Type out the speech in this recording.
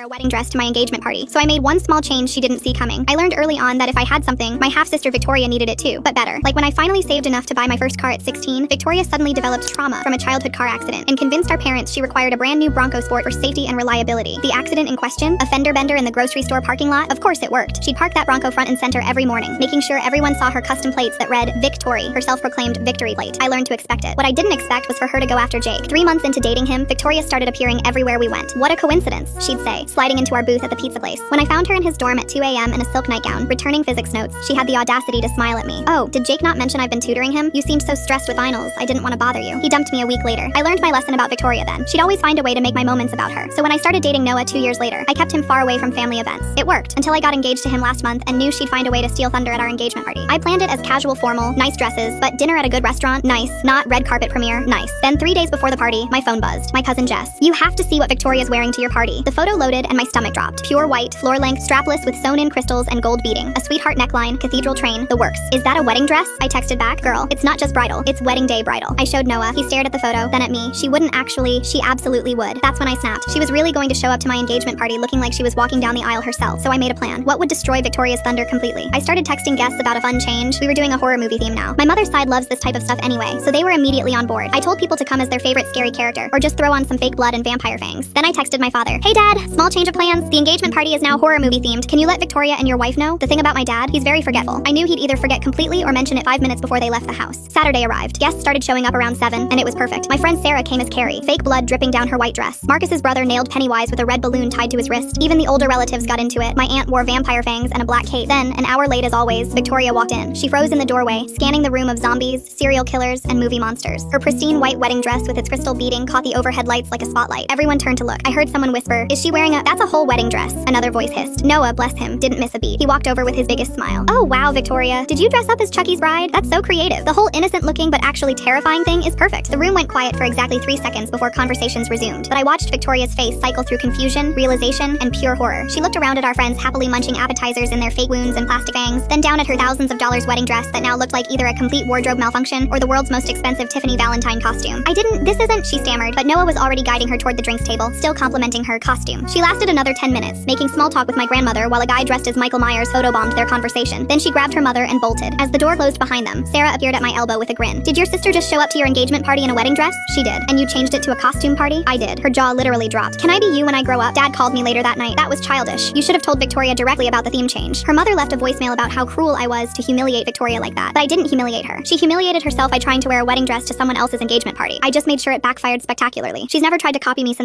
a wedding dress to my engagement party, so I made one small change she didn't see coming. I learned early on that if I had something, my half-sister Victoria needed it too, but better. Like when I finally saved enough to buy my first car at 16, Victoria suddenly developed trauma from a childhood car accident and convinced our parents she required a brand new Bronco Sport for safety and reliability. The accident in question, a fender bender in the grocery store parking lot, of course it worked. She'd park that Bronco front and center every morning, making sure everyone saw her custom plates that read Victory, her self-proclaimed victory plate. I learned to expect it. What I didn't expect was for her to go after Jake. 3 months into dating him, Victoria started appearing everywhere we went. What a coincidence, she'd say, sliding into our booth at the pizza place. When I found her in his dorm at 2 a.m. in a silk nightgown, returning physics notes, she had the audacity to smile at me. "Oh, did Jake not mention I've been tutoring him? You seemed so stressed with finals. I didn't want to bother you." He dumped me a week later. I learned my lesson about Victoria then. She'd always find a way to make my moments about her. So when I started dating Noah 2 years later, I kept him far away from family events. It worked, until I got engaged to him last month and knew she'd find a way to steal thunder at our engagement party. I planned it as casual formal, nice dresses, but dinner at a good restaurant, nice. Not red carpet premiere, nice. Then 3 days before the party, my phone buzzed. My cousin Jess. "You have to see what Victoria's wearing to your party." The photo loaded and my stomach dropped. Pure white, floor-length, strapless with sewn-in crystals and gold beading. A sweetheart neckline, cathedral train, the works. "Is that a wedding dress?" I texted back. "Girl, it's not just bridal, it's wedding day bridal." I showed Noah. He stared at the photo, then at me. She wouldn't actually, she absolutely would. That's when I snapped. She was really going to show up to my engagement party looking like she was walking down the aisle herself, so I made a plan. What would destroy Victoria's thunder completely? I started texting guests about a fun change. We were doing a horror movie theme now. My mother's side loves this type of stuff anyway, so they were immediately on board. I told people to come as their favorite scary character, or just throw on some fake blood and vampire fangs. Then I texted my father. "Hey Dad, small change of plans. The engagement party is now horror movie themed. Can you let Victoria and your wife know?" The thing about my dad, he's very forgetful. I knew he'd either forget completely or mention it 5 minutes before they left the house. Saturday arrived. Guests started showing up around 7, and it was perfect. My friend Sarah came as Carrie, fake blood dripping down her white dress. Marcus's brother nailed Pennywise with a red balloon tied to his wrist. Even the older relatives got into it. My aunt wore vampire fangs and a black cape. Then, an hour late as always, Victoria walked in. She froze in the doorway, scanning the room of zombies, serial killers, and movie monsters. Her pristine white wedding dress with its crystal beading caught the overhead lights like a spotlight. Everyone turned to look. I heard someone whisper, "Is she wearing a—" "That's a whole wedding dress," another voice hissed. Noah, bless him, didn't miss a beat. He walked over with his biggest smile. "Oh wow, Victoria, did you dress up as Chucky's bride? That's so creative." The whole innocent looking but actually terrifying thing is perfect. The room went quiet for exactly 3 seconds before conversations resumed, but I watched Victoria's face cycle through confusion, realization, and pure horror. She looked around at our friends happily munching appetizers in their fake wounds and plastic fangs, then down at her thousands of dollars wedding dress that now looked like either a complete wardrobe malfunction or the world's most expensive Tiffany Valentine costume. "This isn't," she stammered, but Noah was already guiding her toward the drinks table, still complimenting her costume. She lasted another 10 minutes, making small talk with my grandmother while a guy dressed as Michael Myers photobombed their conversation. Then she grabbed her mother and bolted. As the door closed behind them, Sarah appeared at my elbow with a grin. "Did your sister just show up to your engagement party in a wedding dress?" "She did." "And you changed it to a costume party?" "I did." Her jaw literally dropped. "Can I be you when I grow up?" Dad called me later that night. "That was childish. You should have told Victoria directly about the theme change." Her mother left a voicemail about how cruel I was to humiliate Victoria like that. But I didn't humiliate her. She humiliated herself by trying to wear a wedding dress to someone else's engagement party. I just made sure it backfired spectacularly. She's never tried to copy me since